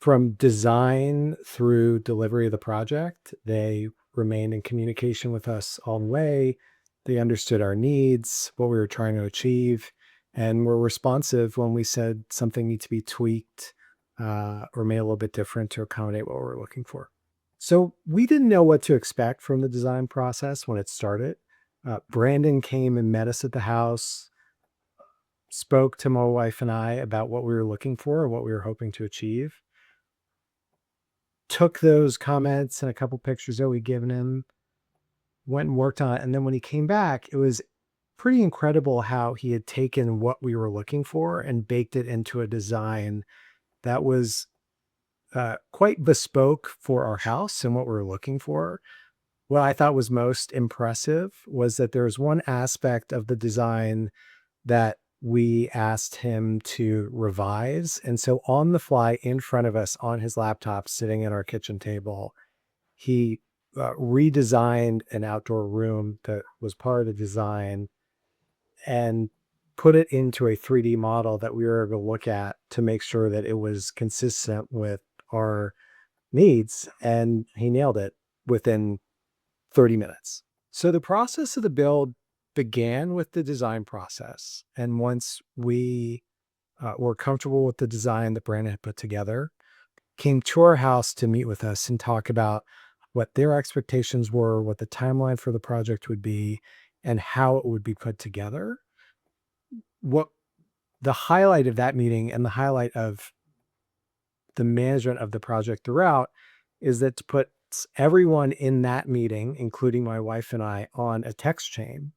From design through delivery of the project, they remained in communication with us all the way. They understood our needs, what we were trying to achieve, and were responsive when we said something needs to be tweaked or made a little bit different to accommodate what we're looking for. So we didn't know what to expect from the design process when it started. Brandon came and met us at the house, spoke to my wife and I about what we were looking for, what we were hoping to achieve, took those comments and a couple pictures that we'd given him, went and worked on it. And then when he came back, it was pretty incredible how he had taken what we were looking for and baked it into a design that was quite bespoke for our house and what we were looking for. What I thought was most impressive was that there was one aspect of the design that we asked him to revise. And so on the fly in front of us on his laptop, sitting at our kitchen table, he redesigned an outdoor room that was part of the design and put it into a 3D model that we were able to look at to make sure that it was consistent with our needs. And he nailed it within 30 minutes. So the process of the build began with the design process. And once we were comfortable with the design that Brandon had put together, came to our house to meet with us and talk about what their expectations were, what the timeline for the project would be, and how it would be put together. What the highlight of that meeting and the highlight of the management of the project throughout is that to put everyone in that meeting, including my wife and I, on a text chain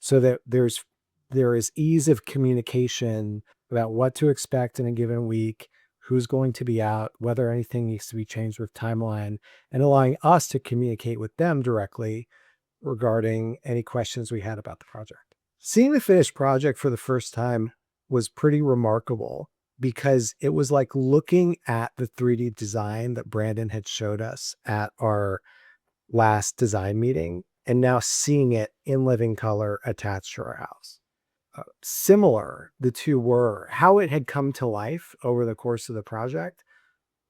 so that there is ease of communication about what to expect in a given week, who's going to be out, whether anything needs to be changed with timeline, and allowing us to communicate with them directly regarding any questions we had about the project. Seeing the finished project for the first time was pretty remarkable because it was like looking at the 3D design that Brandon had showed us at our last design meeting and now seeing it in living color attached to our house. Similar, the two were. How it had come to life over the course of the project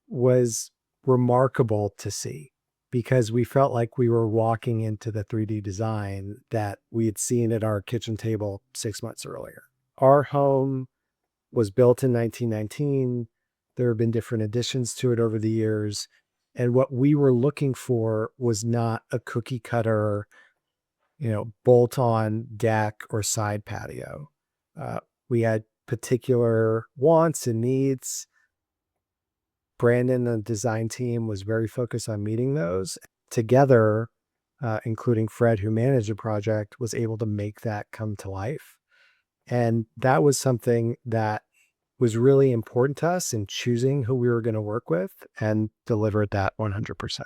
was remarkable to see because we felt like we were walking into the 3D design that we had seen at our kitchen table 6 months earlier. Our home was built in 1919. There have been different additions to it over the years. And what we were looking for was not a cookie cutter, bolt on deck or side patio. We had particular wants and needs. Brandon and the design team was very focused on meeting those. Together, including Fred, who managed the project, was able to make that come to life. And that was something that was really important to us in choosing who we were going to work with and delivered that 100%.